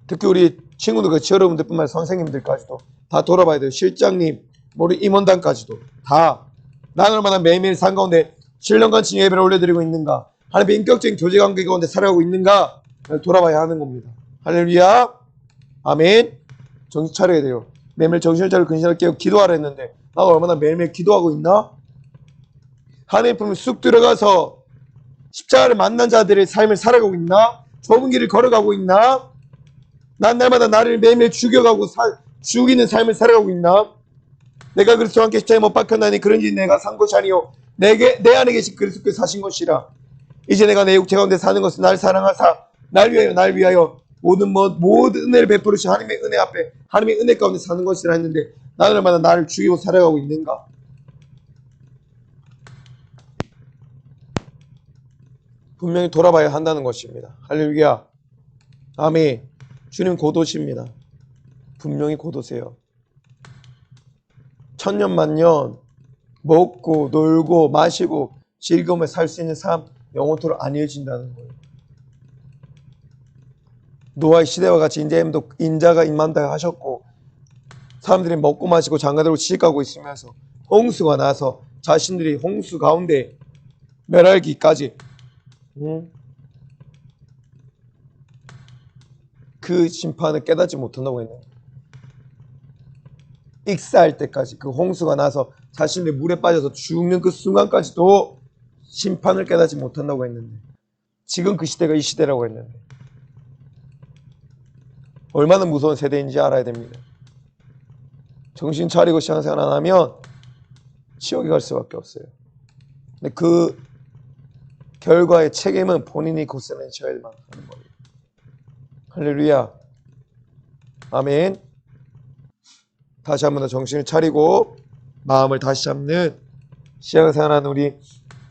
특히 우리 친구들, 같이 여러분들뿐만 아니라 선생님들까지도 다 돌아봐야 돼요. 실장님, 우리 임원단까지도 다 나는 얼마나 매일매일 삶 가운데 신령과 진의 예배를 올려드리고 있는가, 하나님의 인격적인 교제관계 가운데 살아가고 있는가 돌아봐야 하는 겁니다. 할렐루야, 아멘. 정신 차려야 돼요. 매일매일 정신을 차리고 근신을 깨고 기도하라 했는데 나가 얼마나 매일매일 기도하고 있나? 하나님 품에 쑥 들어가서 십자가를 만난 자들의 삶을 살아가고 있나? 좁은 길을 걸어가고 있나? 난 날마다 나를 매일매일 죽여가고 죽이는 삶을 살아가고 있나? 내가 그리스도와 함께 십자가에 못 박혔나니 그런지 내가 산 것이 아니요 내 안에 계신 그리스도께서 사신 것이라. 이제 내가 내 육체 가운데 사는 것은 날 사랑하사 날 위하여 모든 은혜를 베푸르신 하나님의 은혜 앞에 하나님의 은혜 가운데 사는 것이라 했는데 나는 얼마나 나를 죽이고 살아가고 있는가? 분명히 돌아봐야 한다는 것입니다. 할렐루야, 아멘. 주님 곧 오십니다. 분명히 곧 오세요. 천년만년 먹고 놀고 마시고 즐거움에 살 수 있는 삶 영원토록 안 이어진다는 거예요. 노아의 시대와 같이 이제도 인자가 임한다 하셨고 사람들이 먹고 마시고 장가들고 시집가고 있으면서 홍수가 나서 자신들이 홍수 가운데 멸하기까지 그 심판을 깨닫지 못한다고 했는데 익사할 때까지 그 홍수가 나서 자신들이 물에 빠져서 죽는 그 순간까지도 심판을 깨닫지 못한다고 했는데 지금 그 시대가 이 시대라고 했는데 얼마나 무서운 세대인지 알아야 됩니다. 정신 차리고 신앙생활 안 하면 지옥에 갈 수밖에 없어요. 근데 그 결과의 책임은 본인이 고스란히 져야만 하는 거예요. 할렐루야, 아멘. 다시 한번 더 정신을 차리고 마음을 다시 잡는 신앙생활하는 우리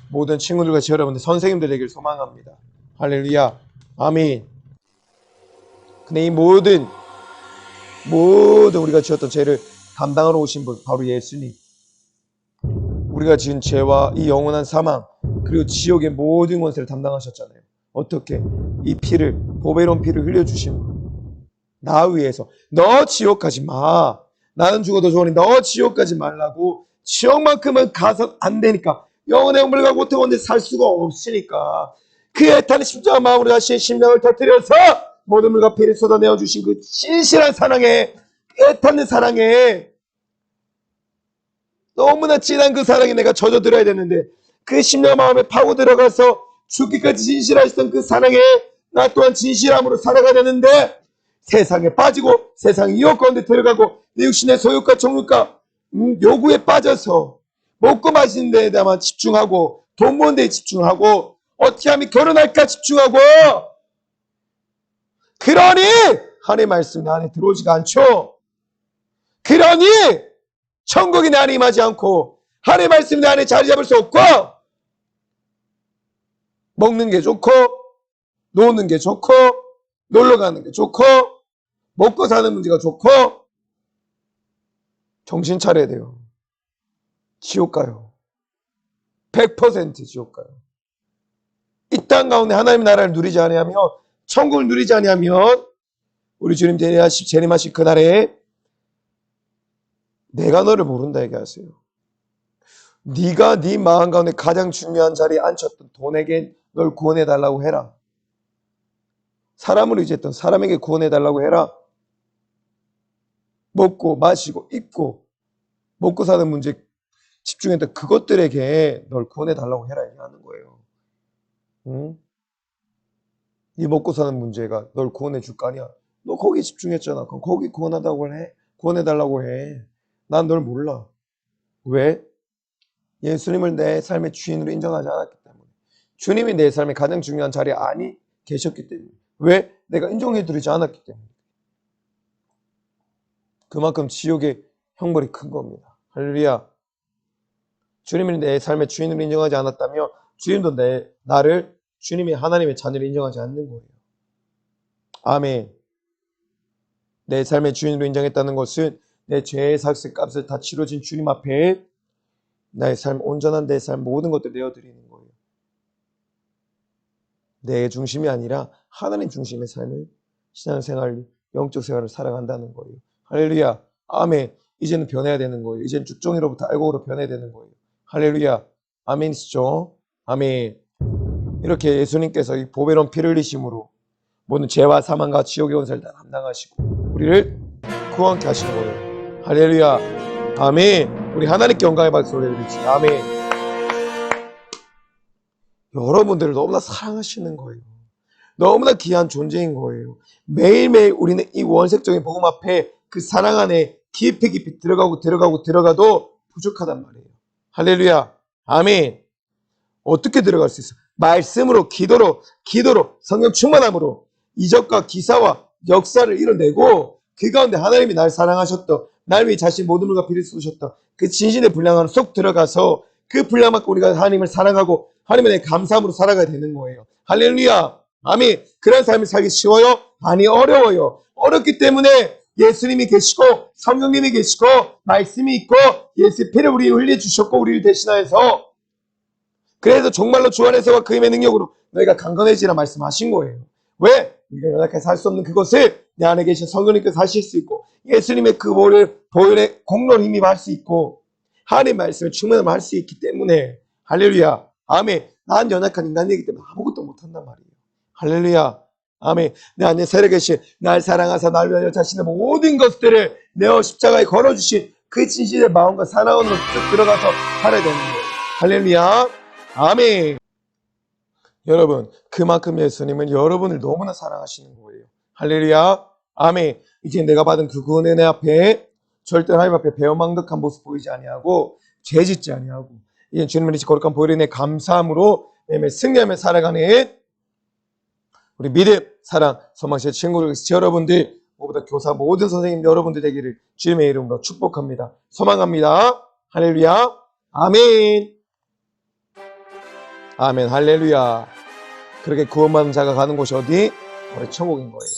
모든 친구들과 여러분들, 선생님들 되길 소망합니다. 할렐루야, 아멘. 근데 이 모든 우리가 지었던 죄를 담당하러 오신 분 바로 예수님. 우리가 지은 죄와 이 영원한 사망 그리고 지옥의 모든 권세를 담당하셨잖아요. 어떻게? 이 피를, 보배로운 피를 흘려주신 분. 나 위해서 너 지옥 가지 마. 나는 죽어도 좋으니 너 지옥 가지 말라고. 지옥만큼은 가서 안 되니까, 영원의 영물을 가고 고통원데 살 수가 없으니까 그 애타는 십자가 마음으로 자신의 심장을 터뜨려서 모든 물과 피를 쏟아내어 주신 그 신실한 사랑에, 애타는 사랑에, 너무나 진한 그 사랑에 내가 젖어들어야 되는데 그 심령 마음에 파고 들어가서 죽기까지 진실하셨던 그 사랑에 나 또한 진실함으로 살아가야 되는데 세상에 빠지고 세상의 유혹 가운데 들어가고 내 육신의 소유과 정욕과 요구에 빠져서 먹고 마시는 데에다만 집중하고 돈 버는 데에 집중하고 어떻게 하면 결혼할까 집중하고, 그러니 하나님의 말씀이 내 안에 들어오지가 않죠. 그러니 천국이 내 안에 임하지 않고 하나님의 말씀이 내 안에 자리 잡을 수 없고, 먹는 게 좋고 노는 게 좋고 놀러 가는 게 좋고 먹고 사는 문제가 좋고, 정신 차려야 돼요. 지옥 가요. 100% 지옥 가요. 이 땅 가운데 하나님의 나라를 누리지 아니하면, 천국을 누리지 아니하면 우리 주님 재림하실 그날에 내가 너를 모른다 얘기하세요. 네가 네 마음 가운데 가장 중요한 자리에 앉혔던 돈에게 널 구원해달라고 해라. 사람을 의지했던 사람에게 구원해달라고 해라. 먹고 마시고 입고 먹고 사는 문제 집중했던 그것들에게 널 구원해달라고 해라 얘기하는 거예요. 응? 네 먹고 사는 문제가 널 구원해 줄 거 아니야. 너 거기 집중했잖아. 그럼 거기 구원해달라고 해. 난 널 몰라. 왜? 예수님을 내 삶의 주인으로 인정하지 않았기 때문에. 주님이 내 삶의 가장 중요한 자리에 아니 계셨기 때문에. 왜? 내가 인정해드리지 않았기 때문에. 그만큼 지옥의 형벌이 큰 겁니다. 할렐루야. 주님이 내 삶의 주인으로 인정하지 않았다면 주님도 나를 주님이 하나님의 자녀로 인정하지 않는 거예요. 아멘. 내 삶의 주인으로 인정했다는 것은 내 죄의 삭슬값을 다 치러진 주님 앞에 나의 삶, 온전한 내 삶 모든 것들 내어드리는 거예요. 내 중심이 아니라 하나님 중심의 삶을 신앙생활 영적 생활을 살아간다는 거예요. 할렐루야. 아멘. 이제는 변해야 되는 거예요. 이제는 죽종이로부터 알곡으로 변해야 되는 거예요. 할렐루야. 아멘이시죠? 아멘. 이렇게 예수님께서 이 보배로운 피를 흘리심으로 모든 죄와 사망과 지옥의 원사를 다 담당하시고 우리를 구원케 하시는 거예요. 할렐루야. 아멘. 우리 하나님께 영광의 박수 올려드립시다. 아멘. 여러분들을 너무나 사랑하시는 거예요. 너무나 귀한 존재인 거예요. 매일매일 우리는 이 원색적인 복음 앞에 그 사랑 안에 깊이 들어가도 부족하단 말이에요. 할렐루야. 아멘. 어떻게 들어갈 수 있어요? 말씀으로, 기도로, 성령 충만함으로 이적과 기사와 역사를 이뤄내고 그 가운데 하나님이 날 사랑하셨던, 날 위해 자신 모든 물과 피를 쏟으셨던 그 진실의 분량 안에 속 들어가서 그 분량만큼 우리가 하나님을 사랑하고 하나님에 대해 감사함으로 살아가야 되는 거예요. 할렐루야. 아멘. 그런 삶을 살기 쉬워요? 아니, 어려워요. 어렵기 때문에 예수님이 계시고 성령님이 계시고 말씀이 있고 예수의 피를 우리 흘려주셨고 우리를 대신하여서 그래서 정말로 주 안에서와 그 힘의 능력으로 너희가 강건해지라 말씀하신 거예요. 왜? 우리가 연약하게 살 수 없는 그것을 내 안에 계신 성령님께서 하실 수 있고 예수님의 그 보혈의 공로를 힘입할 수 있고 하나님의 말씀을 충만하면 할 수 있기 때문에 할렐루야. 아멘. 난 연약한 인간이기 때문에 아무것도 못한단 말이에요. 할렐루야. 아멘. 내 안에 살아계신 날 사랑하사 날 위하여 자신의 모든 것들을 내어 십자가에 걸어주신 그 진실의 마음과 사랑으로 쭉 들어가서 살아야 되는 거예요. 할렐루야. 아멘. 여러분, 그만큼 예수님은 여러분을 너무나 사랑하시는 거예요. 할렐루야. 아멘. 이제 내가 받은 그 구원의 은혜 앞에 절대 하나님 앞에 배은망덕한 모습 보이지 아니하고 죄짓지 아니하고 이제 주님의 거룩한 보혈의 은혜 감사함으로 매일 승리하며 살아가는 우리 믿음, 사랑, 소망시의 친구들, 여러분들, 무엇보다 교사 모든 선생님 여러분들 되기를 주님의 이름으로 축복합니다. 소망합니다. 할렐루야. 아멘. 아멘. 할렐루야. 그렇게 구원받은 자가 가는 곳이 어디? 우리 천국인 거예요.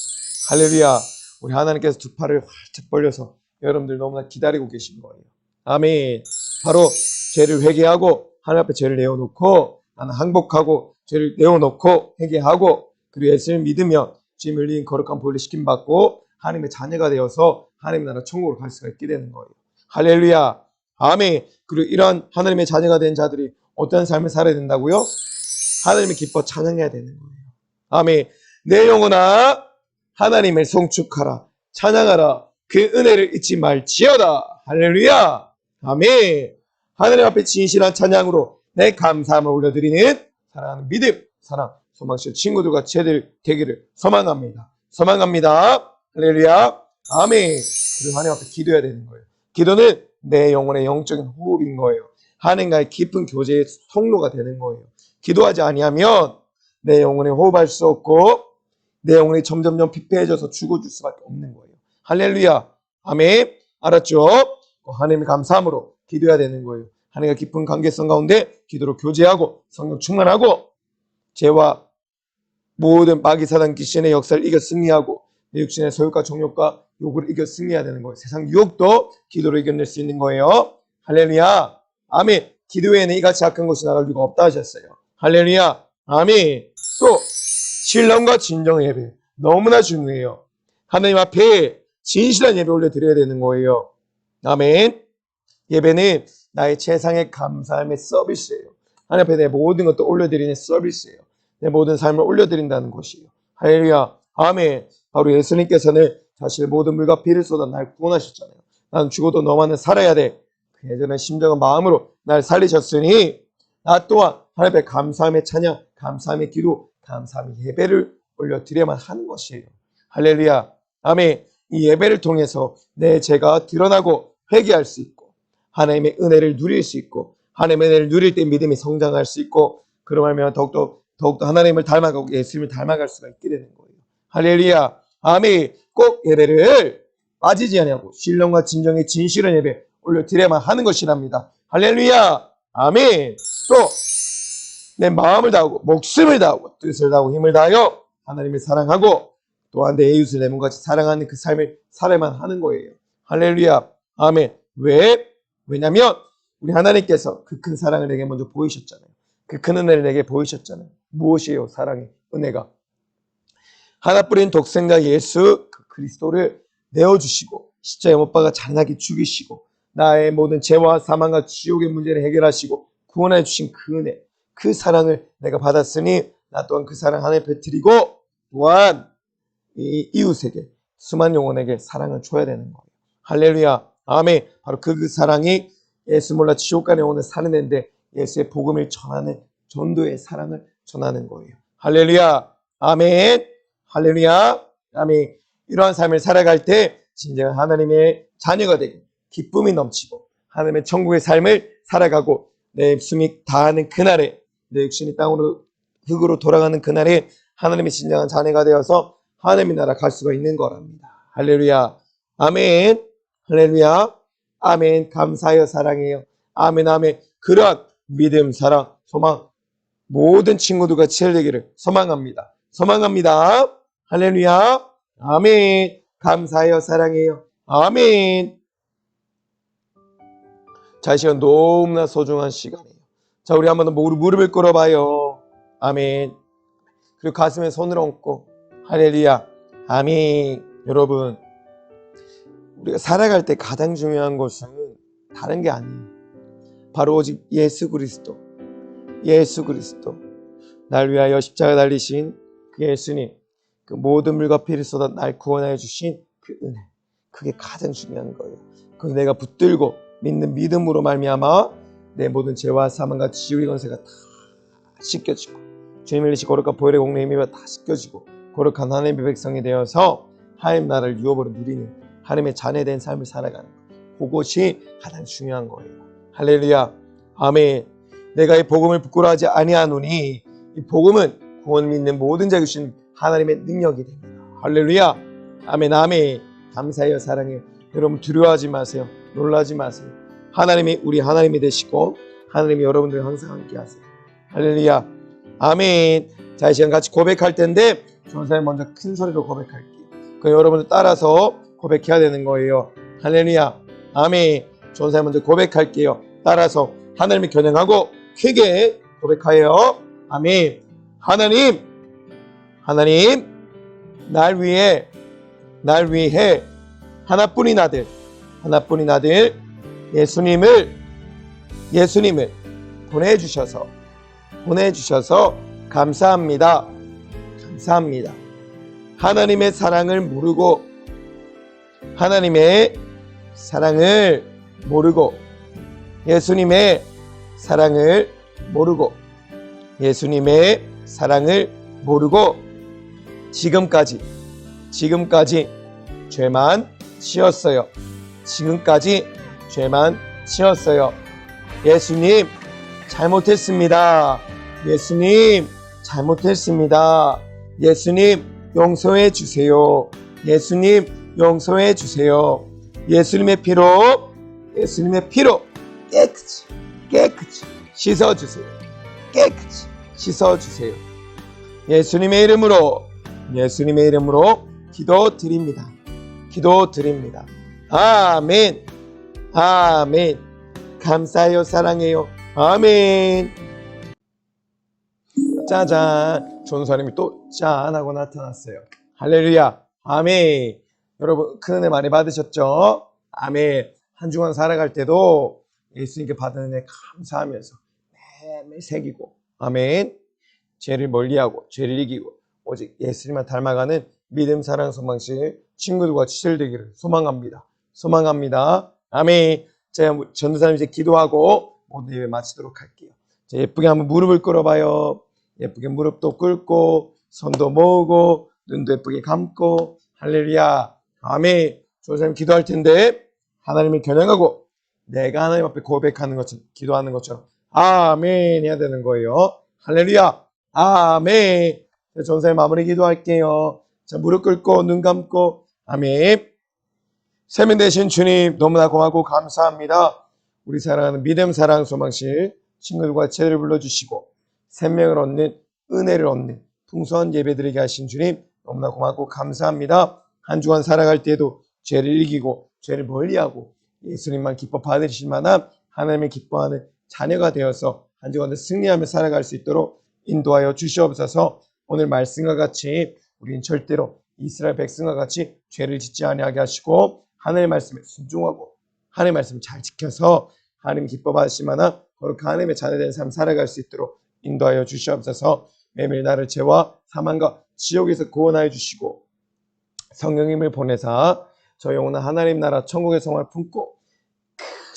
할렐루야. 우리 하나님께서 두 팔을 활짝 벌려서 여러분들 너무나 기다리고 계신 거예요. 아멘. 바로 죄를 회개하고 하나님 앞에 죄를 내어놓고 나는 항복하고 죄를 내어놓고 회개하고 그리고 예수를 믿으며 주님 흘린 거룩한 보혈을 시킴받고 하나님의 자녀가 되어서 하나님의 나라 천국으로 갈 수가 있게 되는 거예요. 할렐루야. 아멘. 그리고 이러한 하나님의 자녀가 된 자들이 어떤 삶을 살아야 된다고요? 하나님을 기뻐 찬양해야 되는 거예요. 아멘. 내 영혼아 하나님을 송축하라. 찬양하라. 그 은혜를 잊지 말지어다. 할렐루야. 아멘. 하나님 앞에 진실한 찬양으로 내 감사함을 올려드리는 사랑하는 믿음, 사랑, 소망실 친구들과 제들 되기를 소망합니다. 소망합니다. 할렐루야. 아멘. 그리고 하나님 앞에 기도해야 되는 거예요. 기도는 내 영혼의 영적인 호흡인 거예요. 하나님과의 깊은 교제의 통로가 되는 거예요. 기도하지 아니하면 내 영혼이 호흡할 수 없고 내 영혼이 점점점 피폐해져서 죽어줄 수밖에 없는 거예요. 할렐루야. 아멘. 알았죠? 하나님의 감사함으로 기도해야 되는 거예요. 하나님과 깊은 관계성 가운데 기도로 교제하고 성령 충만하고 죄와 모든 마귀 사단 귀신의 역사를 이겨 승리하고 내 육신의 소욕과 정욕과 욕을 이겨 승리해야 되는 거예요. 세상 유혹도 기도로 이겨낼 수 있는 거예요. 할렐루야. 아멘. 기도 외에는 이같이 악한 것이 나갈 이유가 없다 하셨어요. 할렐루야. 아멘. 또 신령과 진정의 예배 너무나 중요해요. 하나님 앞에 진실한 예배 올려드려야 되는 거예요. 아멘. 예배는 나의 최상의 감사함의 서비스예요. 하나님 앞에 내 모든 것도 올려드리는 서비스예요. 내 모든 삶을 올려드린다는 것이에요. 할렐루야. 아멘. 바로 예수님께서는 자신의 모든 물과 피를 쏟아 날 구원하셨잖아요. 나는 죽어도 너만은 살아야 돼. 그 예전의 심정과 마음으로 날 살리셨으니 나 또한 하나님 앞에 감사함의 찬양, 감사함의 기도, 감사함의 예배를 올려드려야만 하는 것이에요. 할렐루야. 아멘. 이 예배를 통해서 내 죄가 드러나고 회개할 수 있고 하나님의 은혜를 누릴 수 있고 하나님의 은혜를 누릴 때 믿음이 성장할 수 있고 그러면 더욱더 하나님을 닮아가고 예수님을 닮아갈 수가 있게 되는 거예요. 할렐루야. 아멘. 꼭 예배를 빠지지 아니하고 신령과 진정의 진실한 예배 올려드려야만 하는 것이랍니다. 할렐루야. 아멘. 또 내 마음을 다하고 목숨을 다하고 뜻을 다하고 힘을 다하여 하나님을 사랑하고 또한 내 이웃을 내 몸같이 사랑하는 그 삶을 살아야만 하는 거예요. 할렐루야. 아멘. 왜? 왜냐하면 우리 하나님께서 그 큰 사랑을 내게 먼저 보이셨잖아요. 그 큰 은혜를 내게 보이셨잖아요. 무엇이에요? 사랑의 은혜가. 하나뿐인 독생자 예수 그 그리스도를 내어주시고 십자가에 못 박아 잔인하게 죽이시고 나의 모든 죄와 사망과 지옥의 문제를 해결하시고 구원해 주신 그 은혜, 그 사랑을 내가 받았으니 나 또한 그 사랑 하나에 베풀이고 또한 이 이웃에게 수많은 영혼에게 사랑을 줘야 되는 거예요. 할렐루야. 아멘. 바로 그 사랑이 예수 몰라 지옥 가는 영혼을 살려내는데 예수의 복음을 전하는 전도의 사랑을 전하는 거예요. 할렐루야. 아멘. 할렐루야. 아멘. 이러한 삶을 살아갈 때 진정한 하나님의 자녀가 되고 기쁨이 넘치고 하나님의 천국의 삶을 살아가고 내 숨이 다하는 그날에 내 육신이 땅으로 흙으로 돌아가는 그날에 하나님의 진정한 자녀가 되어서 하나님의 나라 갈 수가 있는 거랍니다. 할렐루야. 아멘. 할렐루야. 아멘. 감사해요. 사랑해요. 아멘. 아멘. 그런 믿음, 사랑, 소망 모든 친구들과 치열되기를 소망합니다. 소망합니다. 할렐루야. 아멘. 감사해요. 사랑해요. 아멘. 자, 이 시간 너무나 소중한 시간이에요. 자, 우리 한번 더 무릎을 꿇어봐요. 아멘. 그리고 가슴에 손을 얹고 할렐루야. 아멘. 여러분, 우리가 살아갈 때 가장 중요한 것은 다른 게 아니에요. 바로 오직 예수 그리스도. 예수 그리스도. 날 위하여 십자가 달리신 그 예수님, 그 모든 물과 피를 쏟아 날 구원하여 주신 그 은혜. 그게 가장 중요한 거예요. 그걸 내가 붙들고 믿는 믿음으로 말미암아 내 모든 죄와 사망과 지옥의 권세가 다 씻겨지고 주님을 일시 거룩한 보혈의 공로에 힘입어 다 씻겨지고 거룩한 하나님의 백성이 되어서 하나님 나라를 유업으로 누리는 하나님의 자녀된 삶을 살아가는 것. 그것이 가장 중요한 거예요. 할렐루야. 아멘. 내가 이 복음을 부끄러워하지 아니하노니 이 복음은 구원 믿는 모든 자에게 주신 하나님의 능력이 됩니다. 할렐루야. 아멘. 아멘. 감사해요. 사랑해요. 여러분 두려워하지 마세요. 놀라지 마세요. 하나님이 우리 하나님이 되시고 하나님이 여러분들 항상 함께 하세요. 할렐루야. 아멘. 자, 이 시간 같이 고백할 텐데 전사님 먼저 큰 소리로 고백할게요. 그 여러분들 따라서 고백해야 되는 거예요. 할렐루야. 아멘. 전사님 먼저 고백할게요. 따라서 하나님을 겨냥하고 크게 고백하여. 아멘. 하나님, 날 위해 하나뿐인 아들 예수님을 보내주셔서 감사합니다. 하나님의 사랑을 모르고 예수님의 사랑을 모르고 지금까지 죄만 지었어요. 예수님 잘못했습니다. 예수님 용서해 주세요. 예수님의 피로 깨끗이 씻어주세요. 예수님의 이름으로 기도드립니다. 아멘. 감사해요. 사랑해요. 아멘. 짜잔. 전사님이 또 짠 하고 나타났어요. 할렐루야. 아멘. 여러분 큰 은혜 많이 받으셨죠? 아멘. 한 주간 살아갈 때도 예수님께 받은 은혜 감사하면서 매일 새기고 아멘. 죄를 멀리하고 죄를 이기고 오직 예수님만 닮아가는 믿음, 사랑, 소망실 친구들과 치열되기를 소망합니다. 아멘. 제가 전도사님 이제 기도하고 모든 예배 마치도록 할게요. 자, 예쁘게 한번 무릎을 꿇어봐요. 예쁘게 무릎도 꿇고 손도 모으고 눈도 예쁘게 감고 할렐루야. 아멘. 전도사님 기도할 텐데 하나님을 겨냥하고 내가 하나님 앞에 고백하는 것처럼 기도하는 것처럼 아멘 해야 되는 거예요. 할렐루야. 아멘. 전도사님 마무리 기도할게요. 자, 무릎 꿇고 눈 감고 아멘. 세면 되신 주님 너무나 고맙고 감사합니다. 우리 사랑하는 믿음, 사랑, 소망실 친구들과 제를 불러주시고 생명을 얻는 은혜를 얻는 풍성한 예배드리게 하신 주님 너무나 고맙고 감사합니다. 한 주간 살아갈 때에도 죄를 이기고 죄를 멀리하고 예수님만 기뻐 받으실 만한 하나님의 기뻐하는 자녀가 되어서 한 주간도 승리하며 살아갈 수 있도록 인도하여 주시옵소서. 오늘 말씀과 같이 우리는 절대로 이스라엘 백성과 같이 죄를 짓지 아니하게 하시고 하나님의 말씀에 순종하고 하나님의 말씀을 잘 지켜서 하나님 기뻐 받으실 만한 거룩한 하나님의 자녀된 삶 살아갈 수 있도록 인도하여 주시옵소서. 매일 나를 죄와 사망과 지옥에서 구원하여 주시고 성령님을 보내사 저 영혼은 하나님 나라 천국의 성화를 품고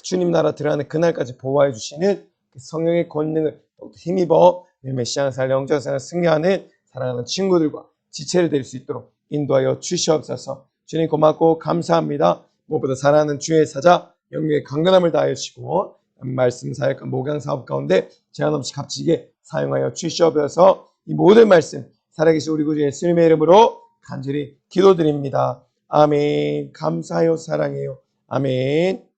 주님 나라 들어가는 그날까지 보호해 주시는 성령의 권능을 힘입어 메시아 살 영적 생활 승리하는 사랑하는 친구들과 지체를 될 수 있도록 인도하여 주시옵소서. 주님 고맙고 감사합니다. 무엇보다 사랑하는 주의 사자 영육의 강건함을 다하여 주시고 말씀 사역과 목양 사업 가운데 제한 없이 값지게 사용하여 주시옵소서. 이 모든 말씀 살아계신 우리 구주 예수님의 이름으로 간절히 기도드립니다. 아멘. 감사해요. 사랑해요. 아멘.